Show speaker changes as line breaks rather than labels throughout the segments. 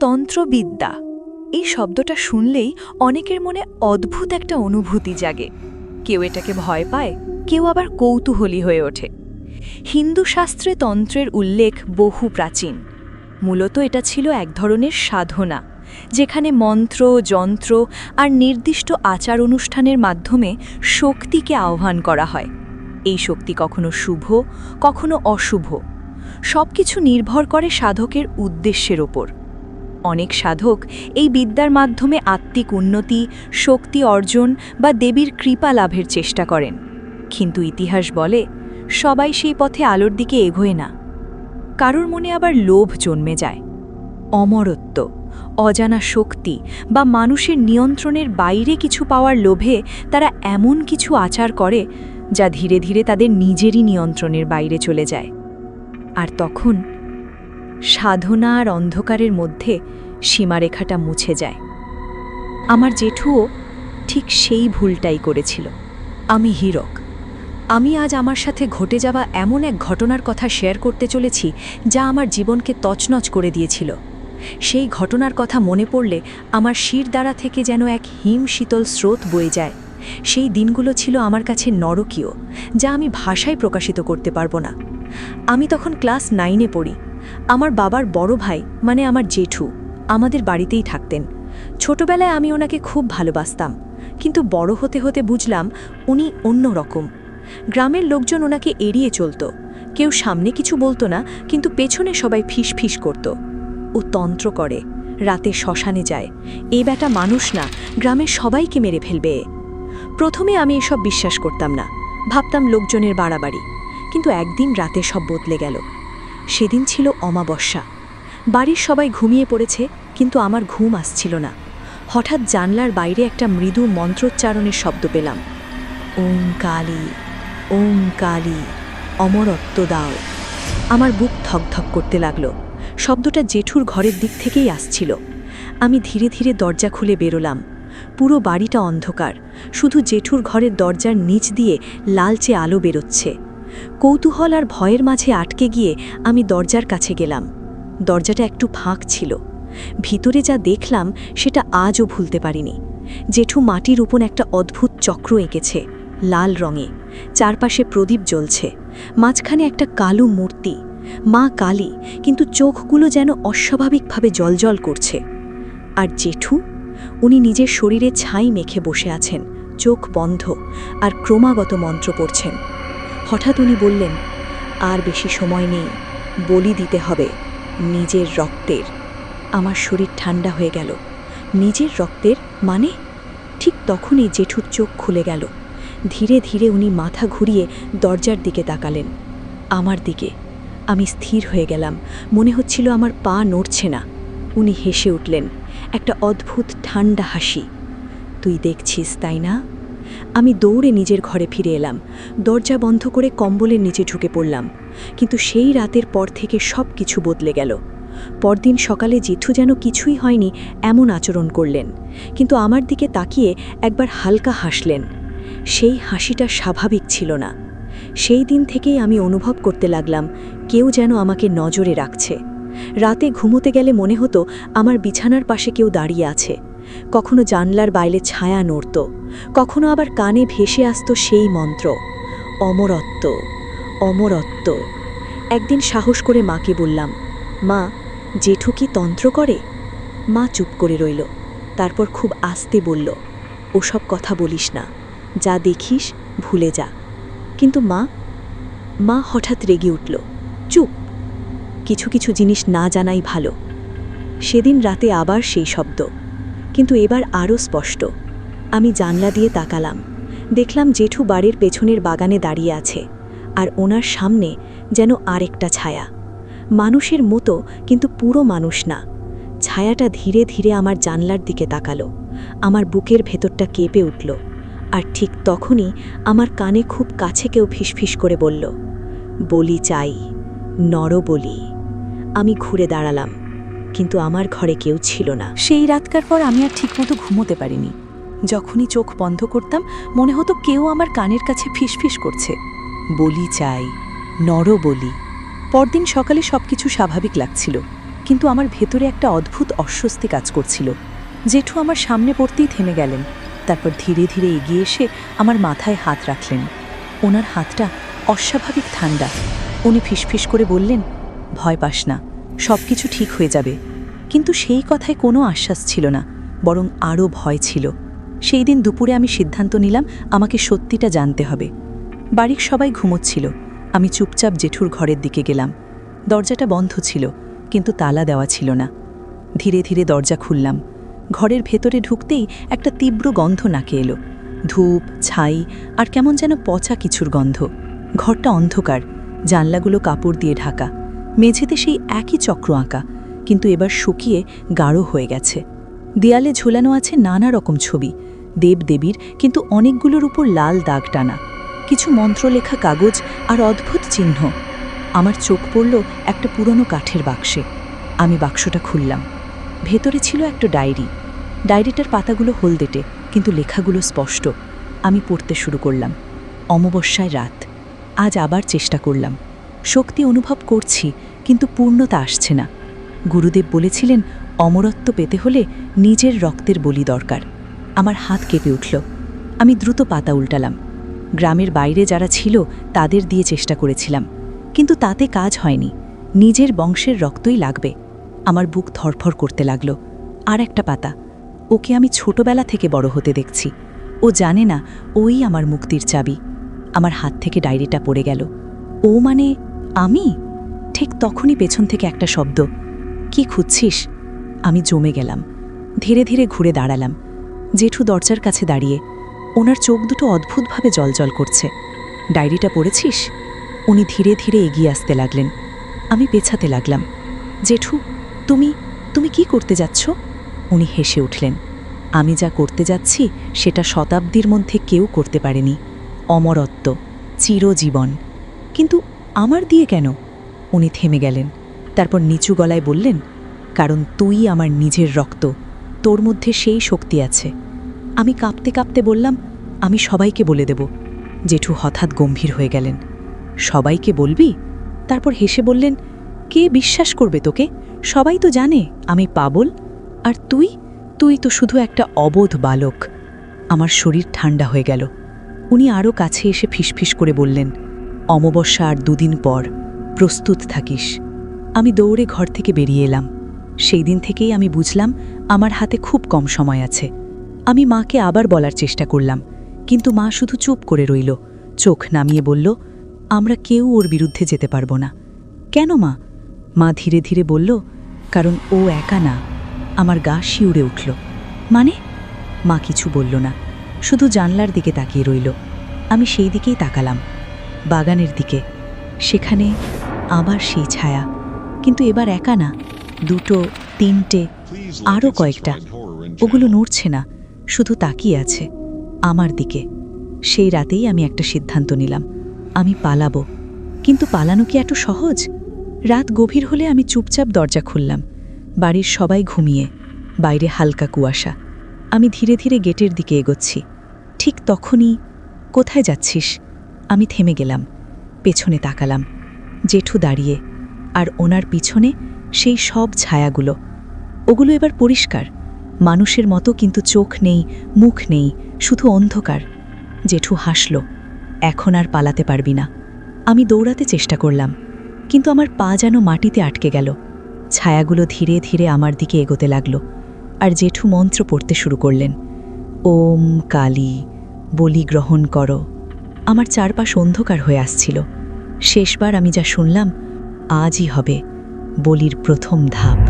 তন্ত্রবিদ্যা এই শব্দটা শুনলেই অনেকের মনে অদ্ভুত একটা অনুভূতি জাগে। কেউ এটাকে ভয় পায়, কেউ আবার কৌতূহলী হয়ে ওঠে। হিন্দু শাস্ত্রে তন্ত্রের উল্লেখ বহু প্রাচীন। মূলত এটা ছিল এক ধরনের সাধনা, যেখানে মন্ত্র, যন্ত্র আর নির্দিষ্ট আচার অনুষ্ঠানের মাধ্যমে শক্তিকে আহ্বান করা হয়। এই শক্তি কখনো শুভ, কখনো অশুভ। সবকিছু নির্ভর করে সাধকের উদ্দেশ্যের ওপর। অনেক সাধক এই বিদ্যার মাধ্যমে আত্মিক উন্নতি, শক্তি অর্জন বা দেবীর কৃপা লাভের চেষ্টা করেন। কিন্তু ইতিহাস বলে সবাই সেই পথে আলোর দিকে এগোয় না। কারোর মনে আবার লোভ জন্মে যায়। অমরত্ব, অজানা শক্তি বা মানুষের নিয়ন্ত্রণের বাইরে কিছু পাওয়ার লোভে তারা এমন কিছু আচার করে যা ধীরে ধীরে তাদের নিজেরই নিয়ন্ত্রণের বাইরে চলে যায়। আর তখন সাধনা আর অন্ধকারের মধ্যে সীমারেখাটা মুছে যায়। আমার জেঠুও ঠিক সেই ভুলটাই করেছিল। আমি হীরক। আমি আজ আমার সাথে ঘটে যাওয়া এমন এক ঘটনার কথা শেয়ার করতে চলেছি যা আমার জীবনকে তছনছ করে দিয়েছিল। সেই ঘটনার কথা মনে পড়লে আমার শিরদাঁড়া থেকে যেন এক হিম শীতল স্রোত বয়ে যায়। সেই দিনগুলো ছিল আমার কাছে নরকীয়, যা আমি ভাষায় প্রকাশিত করতে পারবো না। আমি তখন ক্লাস 9-এ পড়ি। আমার বাবার বড় ভাই মানে আমার জেঠু আমাদের বাড়িতেই থাকতেন। ছোটবেলায় আমি ওনাকে খুব ভালোবাসতাম, কিন্তু বড় হতে হতে বুঝলাম উনি অন্য রকম। গ্রামের লোকজন ওনাকে এড়িয়ে চলত। কেউ সামনে কিছু বলতো না, কিন্তু পেছনে সবাই ফিস ফিস করত। ও তন্ত্র করে, রাতে শ্মশানে যায়। এ বেটা মানুষ না, গ্রামের সবাইকে মেরে ফেলবে। প্রথমে আমি এসব বিশ্বাস করতাম না, ভাবতাম লোকজনের বাড়াবাড়ি। কিন্তু একদিন রাতে সব বদলে গেল। সেদিন ছিল অমাবস্যা। বাড়ির সবাই ঘুমিয়ে পড়েছে, কিন্তু আমার ঘুম আসছিল না। হঠাৎ জানলার বাইরে একটা মৃদু মন্ত্রোচ্চারণের শব্দ পেলাম। ওম কালী, ওম কালী, অমরত্ব দাও। আমার বুক ধকধক করতে লাগলো। শব্দটা জেঠুর ঘরের দিক থেকেই আসছিল। আমি ধীরে ধীরে দরজা খুলে বেরোলাম। পুরো বাড়িটা অন্ধকার, শুধু জেঠুর ঘরের দরজার নিচ দিয়ে লালচে আলো বেরোচ্ছে। কৌতূহল আর ভয়ের মাঝে আটকে গিয়ে আমি দরজার কাছে গেলাম। দরজাটা একটু ফাঁক ছিল। ভিতরে যা দেখলাম সেটা আজও ভুলতে পারিনি। জেঠু মাটির উপর একটা অদ্ভুত চক্র এঁকেছে, লাল রঙে। চারপাশে প্রদীপ জ্বলছে। মাঝখানে একটা কালো মূর্তি, মা কালী, কিন্তু চোখগুলো যেন অস্বাভাবিকভাবে জ্বলজ্বল করছে। আর জেঠু, উনি নিজের শরীরে ছাই মেখে বসে আছেন, চোখ বন্ধ, আর ক্রমাগত মন্ত্র পড়ছেন। হঠাৎ উনি বললেন, আর বেশি সময় নেই, বলি দিতে হবে নিজের রক্তের। আমার শরীর ঠান্ডা হয়ে গেল। নিজের রক্তের মানে? ঠিক তখনই জেঠুর চোখ খুলে গেল। ধীরে ধীরে উনি মাথা ঘুরিয়ে দরজার দিকে তাকালেন, আমার দিকে। আমি স্থির হয়ে গেলাম, মনে হচ্ছিল আমার পা নড়ছে না। উনি হেসে উঠলেন, একটা অদ্ভুত ঠান্ডা হাসি। তুই দেখছিস তাই না? আমি দৌড়ে নিজের ঘরে ফিরে এলাম। দরজা বন্ধ করে কম্বলের নিচে ঢুকে পড়লাম। কিন্তু সেই রাতের পর থেকে সব কিছু বদলে গেল। পরদিন সকালে জেঠু যেন কিছুই হয়নি এমন আচরণ করলেন, কিন্তু আমার দিকে তাকিয়ে একবার হালকা হাসলেন। সেই হাসিটা স্বাভাবিক ছিল না। সেই দিন থেকেই আমি অনুভব করতে লাগলাম কেউ যেন আমাকে নজরে রাখছে। রাতে ঘুমোতে গেলে মনে হতো আমার বিছানার পাশে কেউ দাঁড়িয়ে আছে। কখনো জানলার বাইরে ছায়া নড়ত, কখনো আবার কানে ভেসে আসত সেই মন্ত্র, অমরত্ব, অমরত্ব। একদিন সাহস করে মাকে বললাম, মা, জেঠু কি তন্ত্র করে? মা চুপ করে রইল। তারপর খুব আস্তে বলল, ওসব কথা বলিস না, যা দেখিস ভুলে যা। কিন্তু মা হঠাৎ রেগে উঠল, চুপ, কিছু কিছু জিনিস না জানাই ভালো। সেদিন রাতে আবার সেই শব্দ, কিন্তু এবার আরও স্পষ্ট। আমি জানলা দিয়ে তাকালাম, দেখলাম জেঠু বাড়ির পেছনের বাগানে দাঁড়িয়ে আছে, আর ওনার সামনে যেন আরেকটা ছায়া, মানুষের মতো কিন্তু পুরো মানুষ না। ছায়াটা ধীরে ধীরে আমার জানলার দিকে তাকালো। আমার বুকের ভেতরটা কেঁপে উঠল। আর ঠিক তখনই আমার কানে খুব কাছে কেউ ফিসফিস করে বলল, বলি চাই, নরবলি। আমি ঘুরে দাঁড়ালাম, কিন্তু আমার ঘরে কেউ ছিল না। সেই রাতকার পর আমি আর ঠিকমতো ঘুমোতে পারিনি। যখনই চোখ বন্ধ করতাম মনে হতো কেউ আমার কানের কাছে ফিসফিস করছে, বলি চাই, নরবলি। পরদিন সকালে সবকিছু স্বাভাবিক লাগছিল,
কিন্তু আমার ভেতরে একটা অদ্ভুত অস্বস্তি কাজ করছিল। জেঠু আমার সামনে পড়তেই থেমে গেলেন, তারপর ধীরে ধীরে এগিয়ে এসে আমার মাথায় হাত রাখলেন। ওনার হাতটা অস্বাভাবিক ঠান্ডা। উনি ফিসফিস করে বললেন, ভয় পাস না, সব কিছু ঠিক হয়ে যাবে। কিন্তু সেই কথায় কোনো আশ্বাস ছিল না, বরং আরও ভয় ছিল। সেই দিন দুপুরে আমি সিদ্ধান্ত নিলাম আমাকে সত্যিটা জানতে হবে। বাড়ির সবাই ঘুমোচ্ছিল, আমি চুপচাপ জেঠুর ঘরের দিকে গেলাম। দরজাটা বন্ধ ছিল, কিন্তু তালা দেওয়া ছিল না। ধীরে ধীরে দরজা খুললাম। ঘরের ভেতরে ঢুকতেই একটা তীব্র গন্ধ নাকে এলো, ধূপ, ছাই আর কেমন যেন পচা কিছুর গন্ধ। ঘরটা অন্ধকার, জানলাগুলো কাপড় দিয়ে ঢাকা, মেঝেতে সেই একই চক্র আঁকা, কিন্তু এবার শুকিয়ে গাঢ় হয়ে গেছে। দেয়ালে ঝোলানো আছে নানা রকম ছবি, দেবদেবীর, কিন্তু অনেকগুলোর উপর লাল দাগ টানা, কিছু মন্ত্রলেখা কাগজ আর অদ্ভুত চিহ্ন। আমার চোখ পড়ল একটা পুরনো কাঠের বাক্সে। আমি বাক্সটা খুললাম। ভেতরে ছিল একটা ডায়েরি। ডায়েরিটার পাতাগুলো হলদেটে, কিন্তু লেখাগুলো স্পষ্ট। আমি পড়তে শুরু করলাম। অমাবস্যায় রাত। আজ আবার চেষ্টা করলাম। শক্তি অনুভব করছি, কিন্তু পূর্ণতা আসছে না। গুরুদেব বলেছিলেন, অমরত্ব পেতে হলে নিজের রক্তের বলি দরকার। আমার হাত কেঁপে উঠল। আমি দ্রুত পাতা উল্টালাম। গ্রামের বাইরে যারা ছিল তাদের দিয়ে চেষ্টা করেছিলাম, কিন্তু তাতে কাজ হয়নি। নিজের বংশের রক্তই লাগবে। আমার বুক ধরফর করতে লাগল। আর একটা পাতা। ওকে আমি ছোটবেলা থেকে বড় হতে দেখছি। ও জানে না ওই আমার মুক্তির চাবি। আমার হাত থেকে ডায়েরিটা পড়ে গেল। ও মানে আমি? ঠিক তখনই পেছন থেকে একটা শব্দ, কি খুঁজছিস? আমি জমে গেলাম। ধীরে ধীরে ঘুরে দাঁড়ালাম। জেঠু দরজার কাছে দাঁড়িয়ে, ওনার চোখ দুটো অদ্ভুতভাবে জলজল করছে। ডায়েরিটা পড়েছিস? উনি ধীরে ধীরে এগিয়ে আসতে লাগলেন। আমি পেছাতে লাগলাম। জেঠু, তুমি তুমি কি করতে যাচ্ছ? উনি হেসে উঠলেন। আমি যা করতে যাচ্ছি সেটা শতাব্দীর মধ্যে কেউ করতে পারেনি। অমরত্ব, চিরজীবন। কিন্তু আমার দিয়ে কেন? উনি থেমে গেলেন, তারপর নিচু গলায় বললেন, কারণ তুই আমার নিজের রক্ত, তোর মধ্যে সেই শক্তি আছে। আমি কাঁপতে কাঁপতে বললাম, আমি সবাইকে বলে দেব। জেঠু হঠাৎ গম্ভীর হয়ে গেলেন। সবাইকে বলবি? তারপর হেসে বললেন, কে বিশ্বাস করবে তোকে? সবাই তো জানে আমি পাগল। আর তুই তুই তো শুধু একটা অবোধ বালক। আমার শরীর ঠান্ডা হয়ে গেল। উনি আরও কাছে এসে ফিসফিস করে বললেন, অমাবস্যা আর 2 দিন পর, প্রস্তুত থাকিস। আমি দৌড়ে ঘর থেকে বেরিয়ে এলাম। সেই দিন থেকেই আমি বুঝলাম আমার হাতে খুব কম সময় আছে। আমি মাকে আবার বলার চেষ্টা করলাম, কিন্তু মা শুধু চুপ করে রইল, চোখ নামিয়ে বলল, আমরা কেউ ওর বিরুদ্ধে যেতে পারবো না। কেন মা? মা ধীরে ধীরে বলল, কারণ ও একা না। আমার গা শিউরে উঠল। মানে? মা কিছু বলল না, শুধু জানলার দিকে তাকিয়ে রইল। আমি সেই দিকেই তাকালাম, বাগানের দিকে। সেখানে আবার সেই ছায়া, কিন্তু এবার একা না, 2, 3টে, আরও কয়েকটা। ওগুলো নড়ছে না, শুধু তাকিয়ে আছে আমার দিকে। সেই রাতেই আমি একটা সিদ্ধান্ত নিলাম, আমি পালাবো। কিন্তু পালানো কি এত সহজ? রাত গভীর হলে আমি চুপচাপ দরজা খুললাম। বাড়ির সবাই ঘুমিয়ে, বাইরে হালকা কুয়াশা। আমি ধীরে ধীরে গেটের দিকে এগোচ্ছি। ঠিক তখনই, কোথায় যাচ্ছিস? আমি থেমে গেলাম, পেছনে তাকালাম। জেঠু দাঁড়িয়ে, আর ওনার পিছনে সেই সব ছায়াগুলো। ওগুলো এবার পরিষ্কার, মানুষের মতো, কিন্তু চোখ নেই, মুখ নেই, শুধু অন্ধকার। জেঠু হাসল, এখন আর পালাতে পারবি না। আমি দৌড়াতে চেষ্টা করলাম, কিন্তু আমার পা যেন মাটিতে আটকে গেল। ছায়াগুলো ধীরে ধীরে আমার দিকে এগোতে লাগলো, আর জেঠু মন্ত্র পড়তে শুরু করলেন, ওম কালী, বলি গ্রহণ করো। আমার চারপাশ অন্ধকার হয়ে আসছিল। শেষবার আমি যা শুনলাম, আজই হবে বলির প্রথম ধাপ।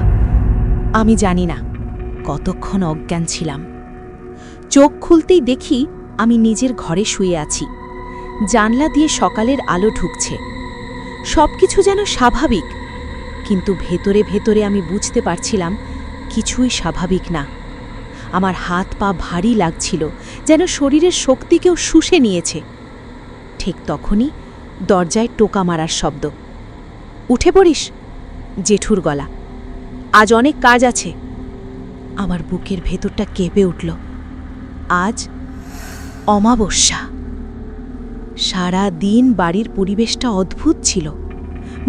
আমি জানি না কতক্ষণ অজ্ঞান ছিলাম। চোখ খুলতেই দেখি আমি নিজের ঘরে শুয়ে আছি। জানলা দিয়ে সকালের আলো ঢুকছে। সবকিছু যেন স্বাভাবিক, কিন্তু ভেতরে ভেতরে আমি বুঝতে পারছিলাম কিছুই স্বাভাবিক না। আমার হাত পা ভারী লাগছিল, যেন শরীরের শক্তি কেউ শুষে নিয়েছে। ঠিক তখনই দরজায় টোকা মারার শব্দ। উঠে পড়িস, জেঠুর গলা। আজ অনেক কাজ আছে। আমার বুকের ভেতরটা কেঁপে উঠল। আজ অমাবস্যা। সারা দিন বাড়ির পরিবেশটা অদ্ভুত ছিল।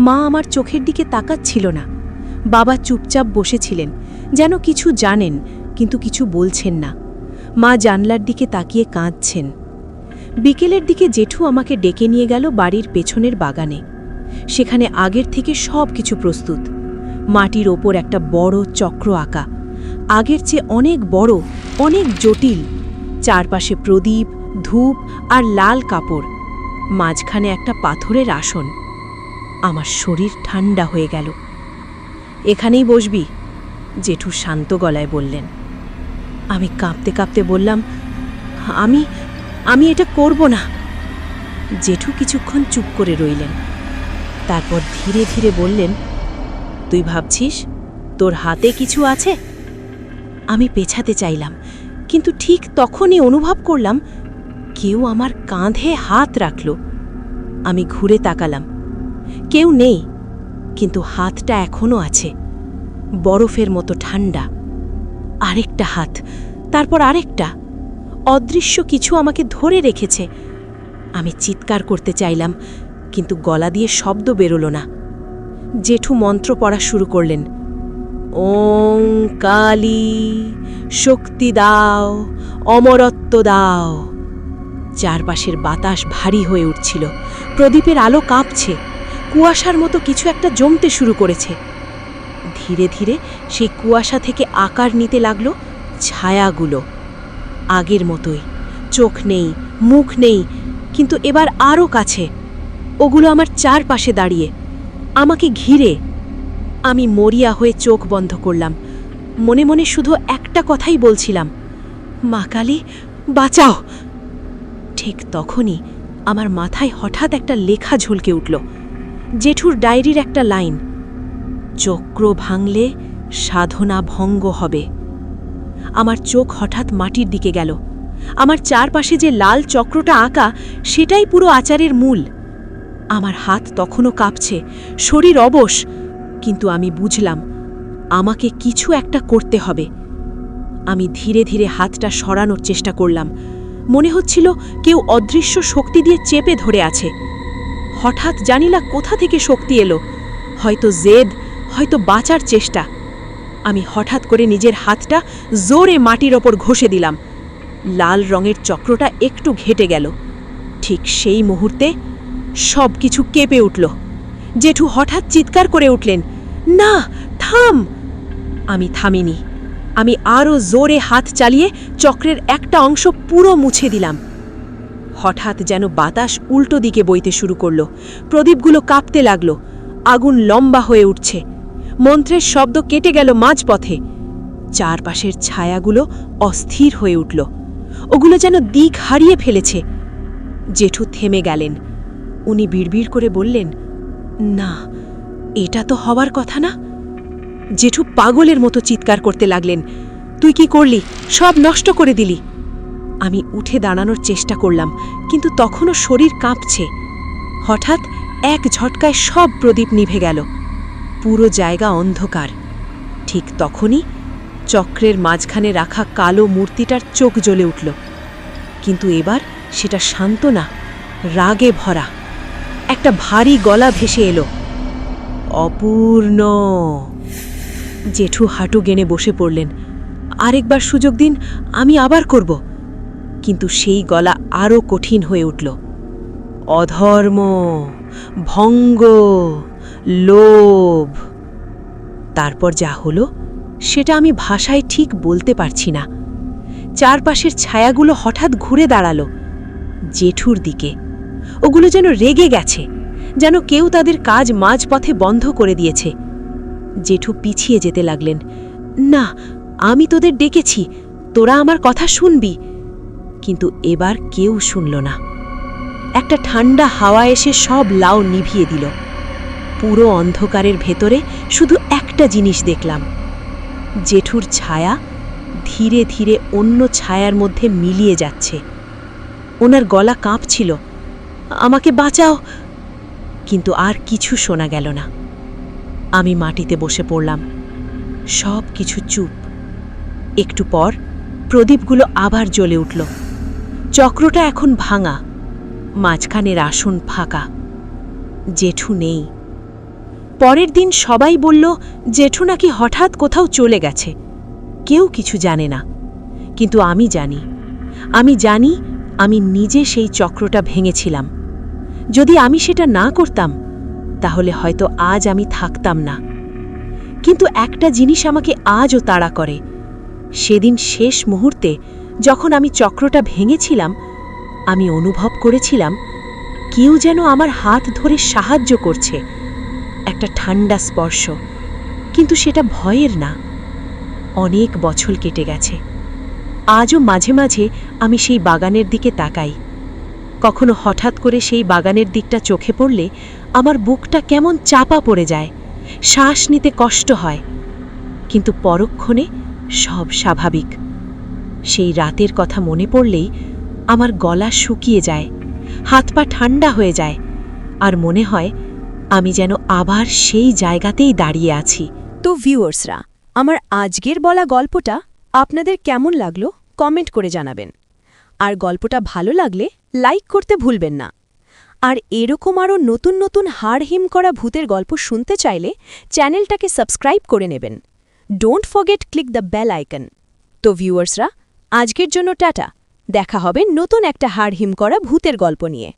মা আমার চোখের দিকে তাকাচ্ছিল না,
বাবা চুপচাপ বসেছিলেন, যেন কিছু জানেন কিন্তু কিছু বলছেন না। মা জানলার দিকে তাকিয়ে কাঁদছেন। বিকেলের দিকে জেঠু আমাকে ডেকে নিয়ে গেল বাড়ির পেছনের বাগানে। সেখানে আগের থেকে সব কিছু প্রস্তুত। মাটির ওপর একটা বড় চক্র আঁকা, আগের চেয়ে অনেক বড়, অনেক জটিল। চারপাশে প্রদীপ, ধূপ আর লাল কাপড়, মাঝখানে একটা পাথরের আসন। আমার শরীর ঠান্ডা হয়ে গেল। এখানেই বসবি, জেঠু শান্ত গলায় বললেন। আমি কাঁপতে কাঁপতে বললাম, আমি এটা করব না। জেঠু কিছুক্ষণ চুপ করে রইলেন, তারপর ধীরে ধীরে বললেন, তুই ভাবছিস তোর হাতে কিছু আছে? আমি পেছাতে চাইলাম, কিন্তু ঠিক তখনই অনুভব করলাম কেউ আমার কাঁধে হাত রাখল। আমি ঘুরে তাকালাম, কেউ নেই, কিন্তু হাতটা এখনো আছে, বরফের মতো ঠান্ডা। আরেকটা হাত, তারপর আরেকটা। অদৃশ্য কিছু আমাকে ধরে রেখেছে। আমি চিৎকার করতে চাইলাম, কিন্তু গলা দিয়ে শব্দ বেরোলো না। জেঠু মন্ত্র পড়া শুরু করলেন। ওং কালী, শক্তি দাও, অমরত্ব দাও। চারপাশের বাতাস ভারী হয়ে উঠছিল, প্রদীপের আলো কাঁপছে, কুয়াশার মতো কিছু একটা জমতে শুরু করেছে। ধীরে ধীরে সেই কুয়াশা থেকে আকার নিতে লাগলো ছায়াগুলো, আগের মতোই। চোখ নেই, মুখ নেই, কিন্তু এবার আরও কাছে। ওগুলো আমার চারপাশে দাঁড়িয়ে, আমাকে ঘিরে। আমি মরিয়া হয়ে চোখ বন্ধ করলাম, মনে মনে শুধু একটা কথাই বলছিলাম, মা কালী, বাঁচাও। ঠিক তখনই আমার মাথায় হঠাৎ একটা লেখা ঝলকে উঠল, জেঠুর ডায়েরির একটা লাইন, চক্র ভাঙলে সাধনা ভঙ্গ হবে। আমার চোখ হঠাৎ মাটির দিকে গেল। আমার চারপাশে যে লাল চক্রটা আঁকা, সেটাই পুরো আচারের মূল। আমার হাত তখনও কাঁপছে, শরীর অবশ, কিন্তু আমি বুঝলাম আমাকে কিছু একটা করতে হবে। আমি ধীরে ধীরে হাতটা সরানোর চেষ্টা করলাম। মনে হচ্ছিল কেউ অদৃশ্য শক্তি দিয়ে চেপে ধরে আছে। হঠাৎ জানিনা কোথা থেকে শক্তি এলো, হয়তো জেদ, হয়তো বাঁচার চেষ্টা। আমি হঠাৎ করে নিজের হাতটা জোরে মাটির ওপর ঘষে দিলাম। লাল রঙের চক্রটা একটু ঘেটে গেল। ঠিক সেই মুহূর্তে সব কিছু কেঁপে উঠল। জেঠু হঠাৎ চিৎকার করে উঠলেন, না, থাম! আমি থামিনি। আমি আরও জোরে হাত চালিয়ে চক্রের একটা অংশ পুরো মুছে দিলাম। হঠাৎ যেন বাতাস উল্টো দিকে বইতে শুরু করল, প্রদীপগুলো কাঁপতে লাগল, আগুন লম্বা হয়ে উঠছে। মন্ত্রের শব্দ কেটে গেল মাঝপথে। চারপাশের ছায়াগুলো অস্থির হয়ে উঠল, ওগুলো যেন দিক হারিয়ে ফেলেছে। জেঠু থেমে গেলেন। উনি বিড়বিড় করে বললেন, না, এটা তো হওয়ার কথা না। জেঠু পাগলের মতো চিৎকার করতে লাগলেন, তুই কি করলি? সব নষ্ট করে দিলি। আমি উঠে দাঁড়ানোর চেষ্টা করলাম, কিন্তু তখনও শরীর কাঁপছে। হঠাৎ এক ঝটকায় সব প্রদীপ নিভে গেল, পুরো জায়গা অন্ধকার। ঠিক তখনই চক্রের মাঝখানে রাখা কালো মূর্তিটার চোখ জ্বলে উঠল, কিন্তু এবার সেটা শান্ত না, রাগে ভরা। একটা ভারী গলা ভেসে এলো, অপূর্ণ। জেঠু হাঁটু গেনে বসে পড়লেন। আরেকবার সুযোগ দিন, আমি আবার করব। কিন্তু সেই গলা আরও কঠিন হয়ে উঠল, অধর্ম, ভঙ্গ, লোভ। তারপর যা হলো সেটা আমি ভাষায় ঠিক বলতে পারছি না। চারপাশের ছায়াগুলো হঠাৎ ঘুরে দাঁড়ালো জেঠুর দিকে। ওগুলো যেন রেগে গেছে, যেন কেউ তাদের কাজ মাঝপথে বন্ধ করে দিয়েছে। জেঠু পিছিয়ে যেতে লাগলেন, না, আমি তোদের ডেকেছি, তোরা আমার কথা শুনবি। কিন্তু এবার কেউ শুনল না। একটা ঠান্ডা হাওয়া এসে সব লাউ নিভিয়ে দিল। পুরো অন্ধকারের ভেতরে শুধু একটা জিনিস দেখলাম, জেঠুর ছায়া ধীরে ধীরে অন্য ছায়ার মধ্যে মিলিয়ে যাচ্ছে। ওনার গলা কাঁপছিল, আমাকে বাঁচাও, কিন্তু আর কিছু শোনা গেল না। আমি মাটিতে বসে পড়লাম, সব কিছু চুপ। একটু পর প্রদীপগুলো আবার জ্বলে উঠল। চক্রটা এখন ভাঙা, মাঝখানের আসন ফাঁকা। জেঠু নেই। পরের দিন সবাই বলল জেঠু নাকি হঠাৎ কোথাও চলে গেছে। কেউ কিছু জানে না, কিন্তু আমি জানি আমি নিজে সেই চক্রটা ভেঙেছিলাম। যদি আমি সেটা না করতাম তাহলে হয়তো আজ আমি থাকতাম না। কিন্তু একটা জিনিস আমাকে আজও তাড়া করে। সেদিন শেষ মুহূর্তে যখন আমি চক্রটা ভেঙেছিলাম, আমি অনুভব করেছিলাম কেউ যেন আমার হাত ধরে সাহায্য করছে। একটা ঠান্ডা স্পর্শ, কিন্তু সেটা ভয়ের না। অনেক বছর কেটে গেছে, আজও মাঝে মাঝে আমি সেই বাগানের দিকে তাকাই। কখনো হঠাৎ করে সেই বাগানের দিকটা চোখে পড়লে আমার বুকটা কেমন চাপা পড়ে যায়, শ্বাস নিতে কষ্ট হয়। কিন্তু পরক্ষণে সব স্বাভাবিক। সেই রাতের কথা মনে পড়লেই আমার গলা শুকিয়ে যায়, হাত পা ঠান্ডা হয়ে যায়, আর মনে হয় আমি যেন আবার সেই জায়গাতেই দাঁড়িয়ে আছি।
তো ভিউয়ার্সরা, আমার আজকের বলা গল্পটা আপনাদের কেমন লাগলো কমেন্ট করে জানাবেন। আর গল্পটা ভালো লাগলে লাইক করতে ভুলবেন না। আর এরকম আরও নতুন নতুন হাড় হিম করা ভূতের গল্প শুনতে চাইলে চ্যানেলটাকে সাবস্ক্রাইব করে নেবেন। Don't forget click the bell icon. তো ভিউয়ার্সরা, আজকের জন্য টাটা। দেখা হবে নতুন একটা হাড় হিম করা ভূতের গল্প নিয়ে।